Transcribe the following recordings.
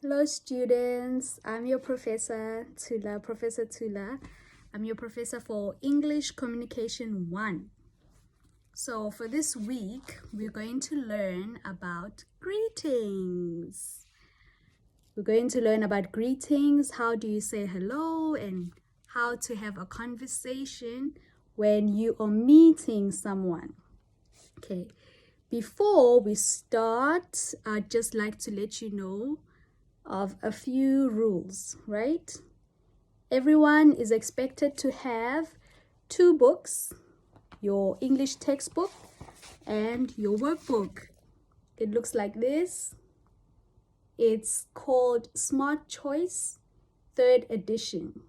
Hello students, I'm your Professor Tula. I'm your professor for English Communication 1. So for this week, we're going to learn about greetings. We're going to learn about greetings, how do you say hello, and how to have a conversation when you are meeting someone. Okay, before we start, I'd just like to let you know of a few rules, right? Everyone is expected to have 2 books, your English textbook and your workbook. It looks like this. It's called Smart Choice 3rd edition,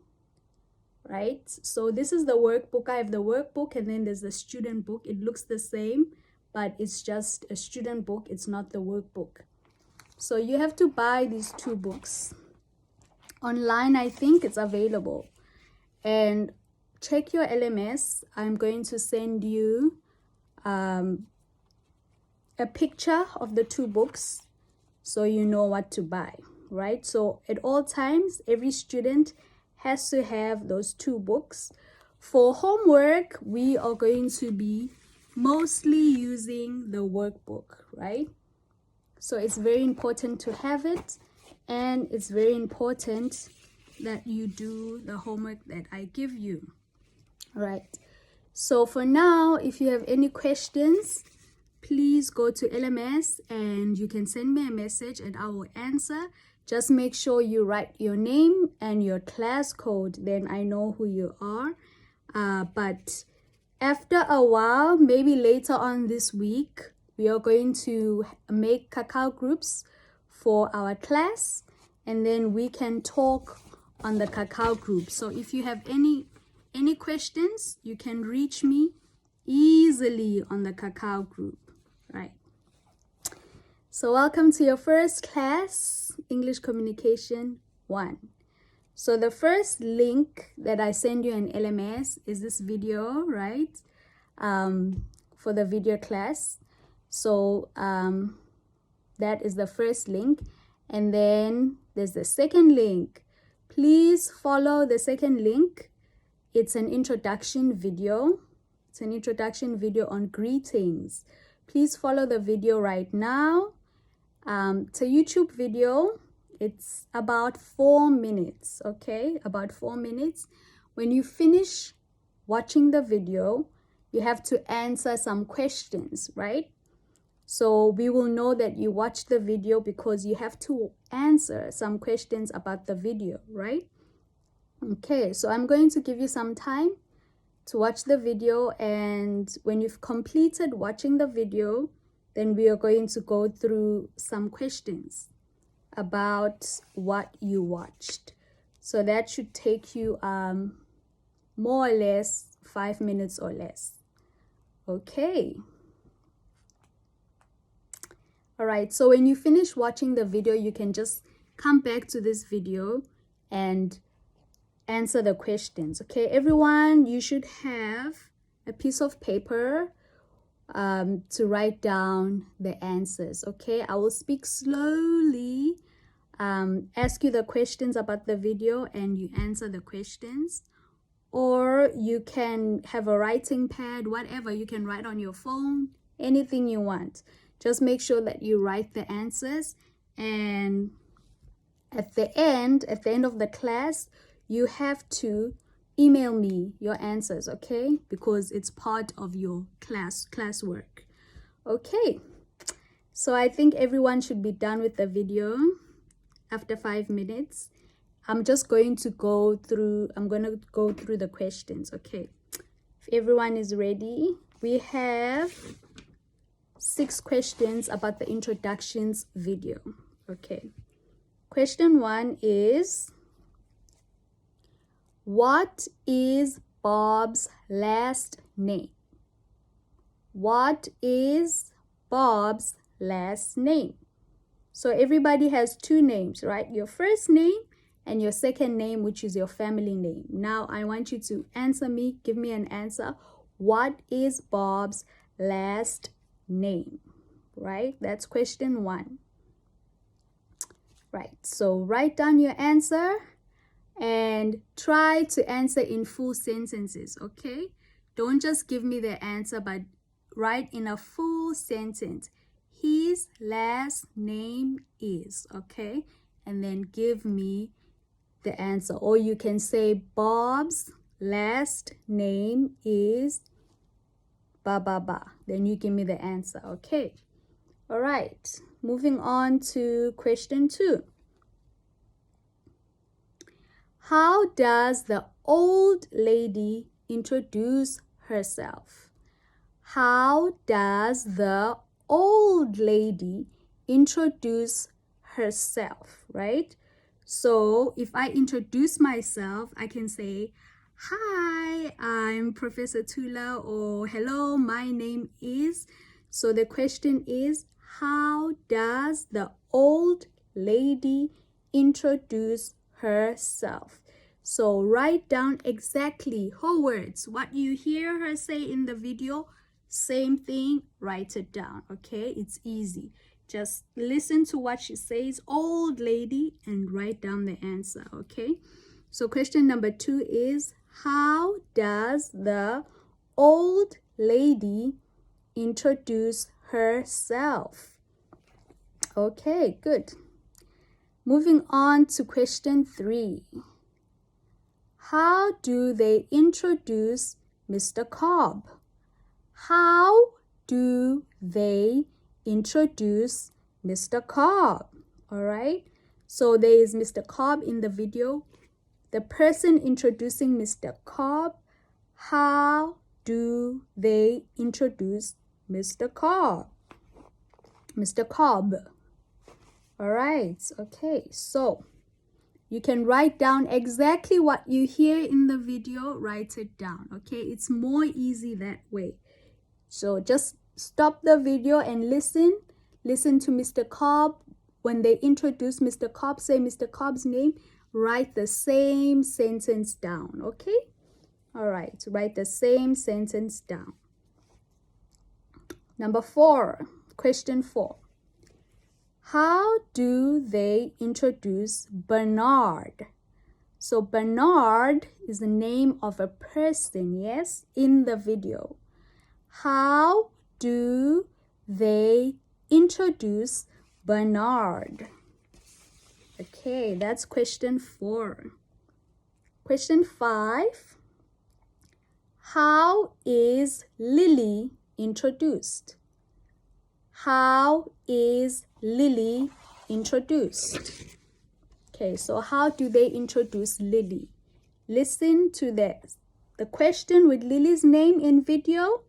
right? So this is the workbook. I have the workbook and then there's the student book. It looks the same, but it's just a student book. It's not the workbook. So you have to buy these 2 books. Online, I think it's available. And check your LMS. I'm going to send you a picture of the 2 books so you know what to buy, right? So at all times, every student has to have those 2 books. For homework, we are going to be mostly using the workbook, right? So it's very important to have it, and it's very important that you do the homework that I give you. All right. So for now, if you have any questions, please go to LMS and you can send me a message and I will answer. Just make sure you write your name and your class code, then I know who you are. But after a while, maybe later on this week, we are going to make cacao groups for our class, and then we can talk on the cacao group. So if you have any questions, you can reach me easily on the cacao group, right? So welcome to your first class, English Communication 1. So the first link that I send you in LMS is this video, right? For the video class. So that is the first link. And then there's the second link. Please follow the second link. It's an introduction video. It's an introduction video on greetings. Please follow the video right now. It's a YouTube video. It's about 4 minutes, okay? About 4 minutes. When you finish watching the video, you have to answer some questions, right? So we will know that you watched the video because you have to answer some questions about the video, right? Okay, so I'm going to give you some time to watch the video, and when you've completed watching the video, then we are going to go through some questions about what you watched. So that should take you more or less 5 minutes or less. Okay. All right, so when you finish watching the video, you can just come back to this video and answer the questions. Okay, everyone, you should have a piece of paper to write down the answers. Okay, I will speak slowly, ask you the questions about the video, and you answer the questions. Or you can have a writing pad, whatever, you can write on your phone, anything you want. Just make sure that you write the answers, and at the end of the class, you have to email me your answers, okay? Because it's part of your classwork. Okay, so I think everyone should be done with the video after 5 minutes. I'm going to go through the questions, okay? If everyone is ready, we have 6 questions about the introductions video, okay? Question 1 is, what is Bob's last name? What is Bob's last name? So everybody has 2 names, right? Your first name and your second name, which is your family name. Now I want you to answer me, give me an answer. What is Bob's last name? Right? That's question 1. Right, so write down your answer and try to answer in full sentences, okay? Don't just give me the answer, but write in a full sentence. His last name is, okay? And then give me the answer. Or you can say Bob's last name is ba ba ba. Then you give me the answer, okay? All right, moving on to question 2. How does the old lady introduce herself? How does the old lady introduce herself, right? So if I introduce myself, I can say, hi, I'm Professor Tula, or hello, my name is. So the question is, how does the old lady introduce herself? So write down exactly her words. What you hear her say in the video, same thing, write it down, okay? It's easy. Just listen to what she says, old lady, and write down the answer, okay? So question number 2 is, how does the old lady introduce herself? Okay, good. Moving on to question 3. How do they introduce Mr. Cobb? How do they introduce Mr. Cobb? All right. So there is Mr. Cobb in the video. The person introducing Mr. Cobb, how do they introduce Mr. Cobb? Mr. Cobb. All right. Okay. So you can write down exactly what you hear in the video. Write it down. Okay. It's more easy that way. So just stop the video and listen. Listen to Mr. Cobb. When they introduce Mr. Cobb, say Mr. Cobb's name. Write the same sentence down, okay? All right, write the same sentence down. Number 4, question 4. How do they introduce Bernard? So Bernard is the name of a person, yes, in the video. How do they introduce Bernard? Okay, that's question 4. Question 5. How is Lily introduced? How is Lily introduced? Okay, so how do they introduce Lily? Listen to the question with Lily's name in video,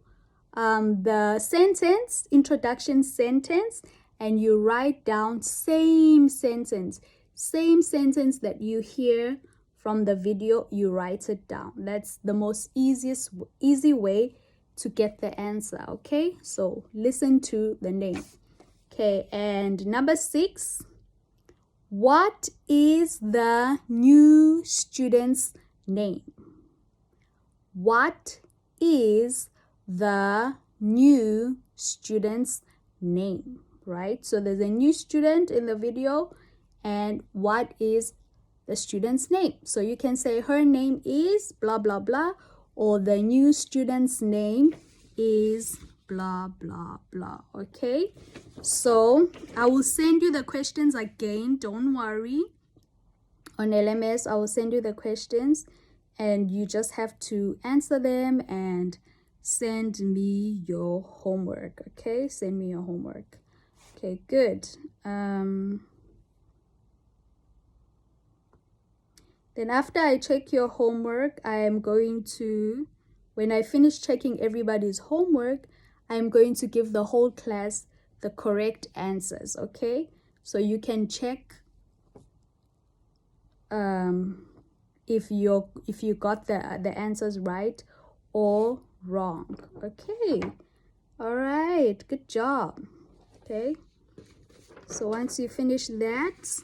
the sentence, introduction sentence, and you write down same sentence that you hear from the video, you write it down. That's the most easy way to get the answer, okay? So listen to the name. Okay, and number 6, what is the new student's name? What is the new student's name, right? So there's a new student in the video, and what is the student's name? So you can say her name is blah blah blah, or the new student's name is blah blah blah. Okay, so I will send you the questions again, don't worry. On LMS I will send you the questions, and you just have to answer them and send me your homework. Okay, send me your homework. Okay, good. Then after I check your homework, I am going to, when I finish checking everybody's homework, I am going to give the whole class the correct answers, okay? So you can check if you got the answers right or wrong. Okay, all right, good job. Okay, so once you finish that,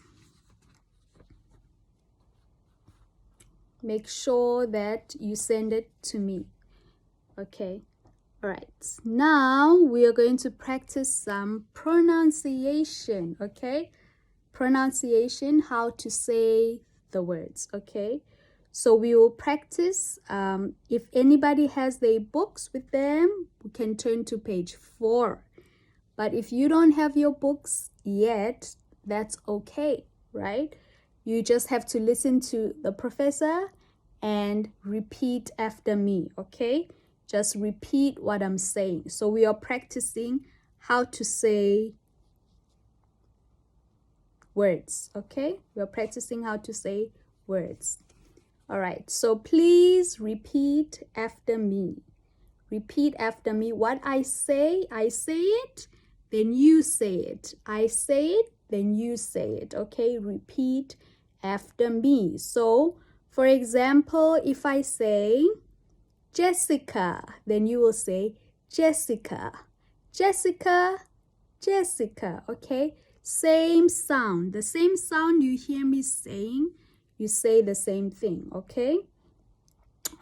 make sure that you send it to me. Okay, all right, now we are going to practice some pronunciation. Okay, pronunciation, how to say the words, okay? So we will practice. If anybody has their books with them, we can turn to page 4. But if you don't have your books yet, that's okay, right? You just have to listen to the professor and repeat after me, okay? Just repeat what I'm saying. So we are practicing how to say words, okay? We are practicing how to say words. All right, so please repeat after me. Repeat after me. What I say it, then you say it. I say it, then you say it, okay? Repeat after me. So, for example, if I say Jessica, then you will say Jessica. Jessica, Jessica, okay? Same sound. The same sound you hear me saying, you say the same thing, okay?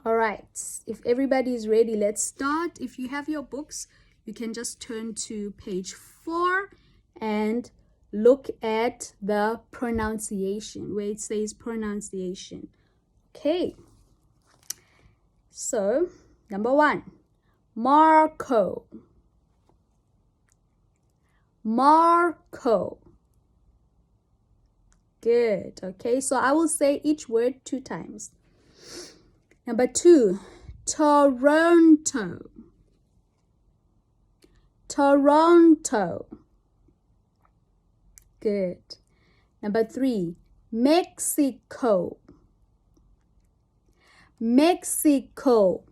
All right, if everybody is ready, let's start. If you have your books, you can just turn to page 4 and look at the pronunciation, where it says pronunciation. Okay, so number 1, Marco. Marco. Good. Okay, so I will say each word 2 times. Number 2, Toronto. Toronto. Good. Number 3, Mexico. Mexico.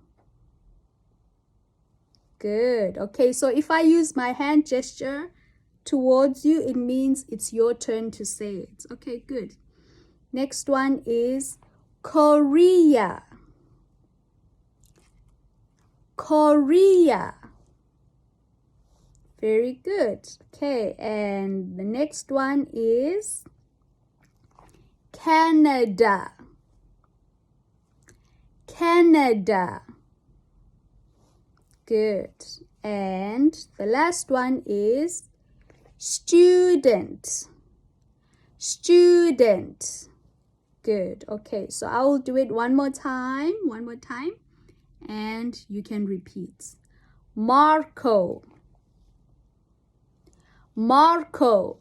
Good. Okay, so if I use my hand gesture towards you, it means it's your turn to say it. Okay, good. Next one is Korea. Korea. Very good. Okay, and the next one is Canada. Canada. Good. And the last one is student. Student. Good. Okay, so I will do it one more time, and you can repeat. Marco. Marco.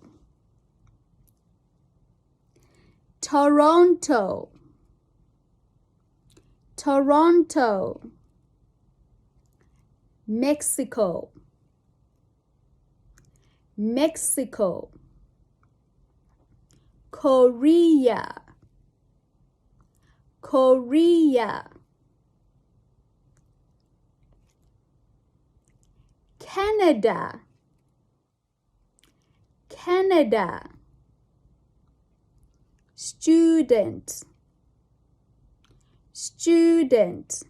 Toronto. Toronto. Mexico. Mexico. Korea. Korea. Canada. Canada. Student. Student.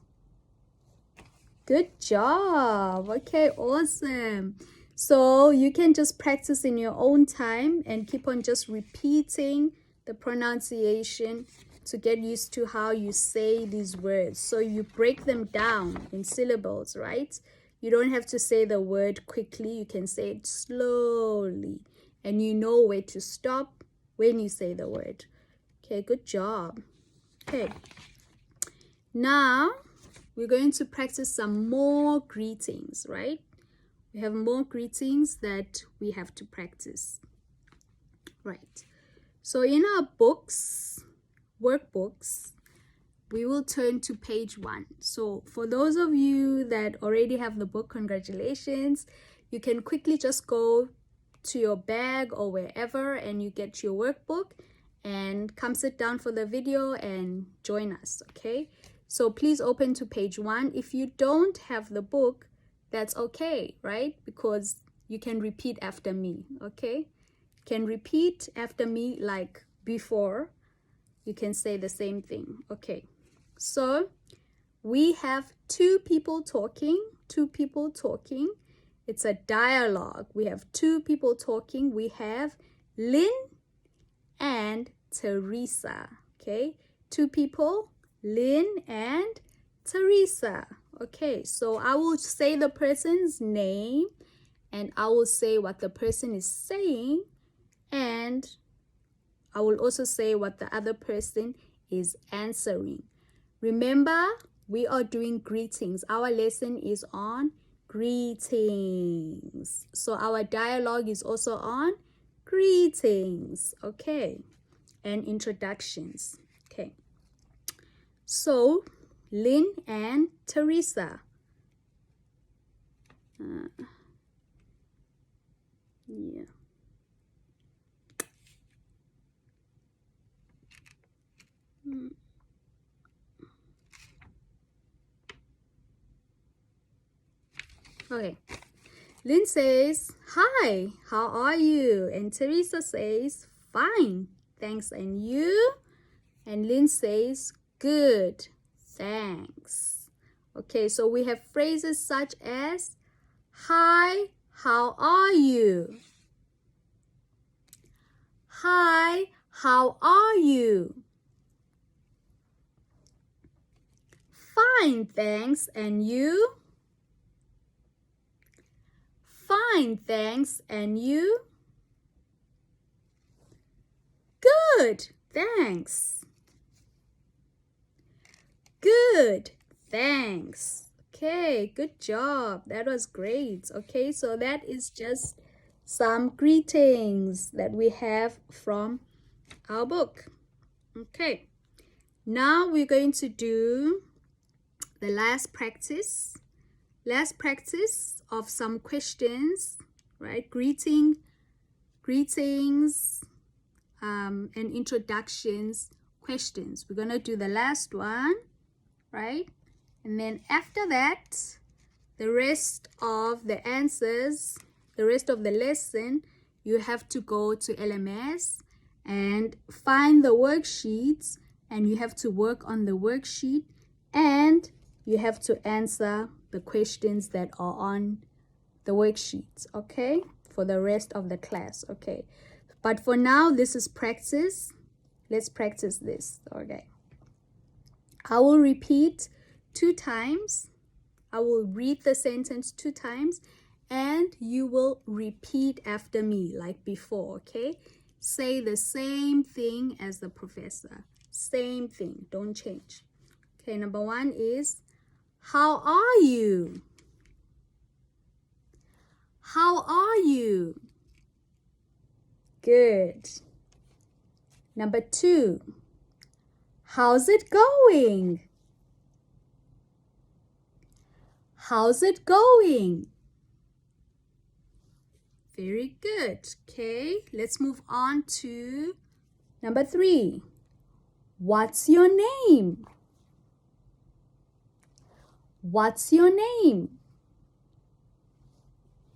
Good job. Okay, awesome. So you can just practice in your own time and keep on just repeating the pronunciation to get used to how you say these words. So you break them down in syllables, right? You don't have to say the word quickly. You can say it slowly. And you know where to stop when you say the word. Okay, good job. Okay. Now, we're going to practice some more greetings, right? We have more greetings that we have to practice. Right. So in our books, workbooks, we will turn to page 1. So for those of you that already have the book, congratulations. You can quickly just go to your bag or wherever and you get your workbook and come sit down for the video and join us, okay? So please open to page 1. If you don't have the book, that's okay, right? Because you can repeat after me, okay? You can repeat after me like before. You can say the same thing, okay? So we have 2 people talking, 2 people talking. It's a dialogue. We have 2 people talking. We have Lynn and Teresa, okay? 2 people, Lynn and Teresa. Okay, so I will say the person's name and I will say what the person is saying and I will also say what the other person is answering. Remember, we are doing greetings. Our lesson is on greetings. So our dialogue is also on greetings, okay? And introductions, okay? So, Lynn and Teresa. Yeah. Okay. Lynn says, "Hi, how are you?" And Teresa says, "Fine, thanks. And you?" And Lynn says, "Good, thanks." Okay, so we have phrases such as, "Hi, how are you?" "Hi, how are you?" "Fine, thanks. And you?" "Fine, thanks. And you?" "Good, thanks." "Good, thanks." Okay, good job. That was great. Okay, so that is just some greetings that we have from our book. Okay, now we're going to do the last practice of some questions, right? Greetings, and introductions questions. We're gonna do the last one, right? And then after that, the rest of the answers, the rest of the lesson, you have to go to LMS and find the worksheets, and you have to work on the worksheet, and you have to answer the questions that are on the worksheets, okay? For the rest of the class, okay? But for now, this is practice. Let's practice this, okay? I will repeat 2 times. I will read the sentence 2 times, and you will repeat after me like before, okay? Say the same thing as the professor. Same thing, don't change. Okay, number 1 is, how are you? How are you? Good. Number 2, how's it going? How's it going? Very good. Okay, let's move on to number 3. What's your name? What's your name?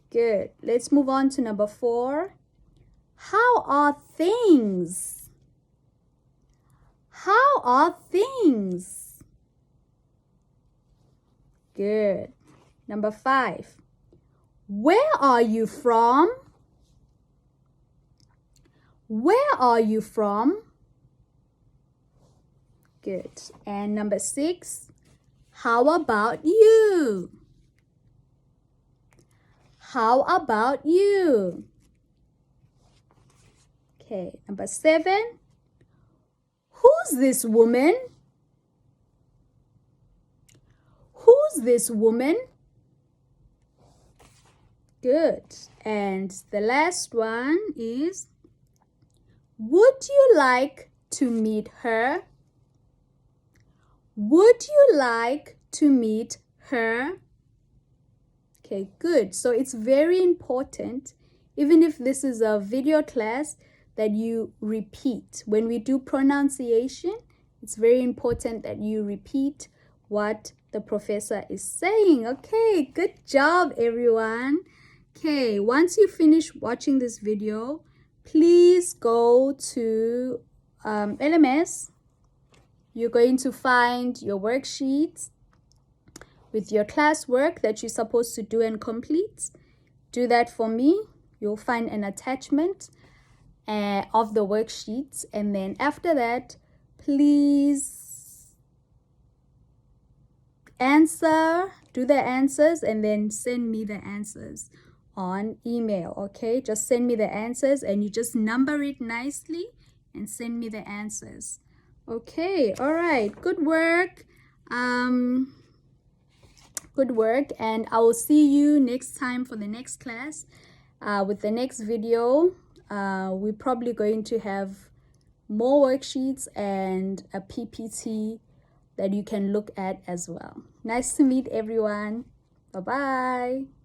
Good. Let's move on to number 4. How are things? How are things? Good. Number 5. Where are you from? Where are you from? Good. And number 6. How about you? How about you? Okay, number 7. Who's this woman? Who's this woman? Good. And the last one is, would you like to meet her? Would you like to meet her? Okay, good. So it's very important, even if this is a video class, that you repeat. When we do pronunciation, it's very important that you repeat what the professor is saying. Okay, good job, everyone. Okay, once you finish watching this video, please go to LMS. You're going to find your worksheets with your classwork that you're supposed to do and complete. Do that for me. You'll find an attachment of the worksheets, and then after that, please do the answers, and then send me the answers on email. Okay, just send me the answers, and you just number it nicely. and send me the answers. Okay, all right, good work. Good work, and I will see you next time for the next class with the next video. We're probably going to have more worksheets and a PPT that you can look at as well. Nice to meet everyone. Bye-bye.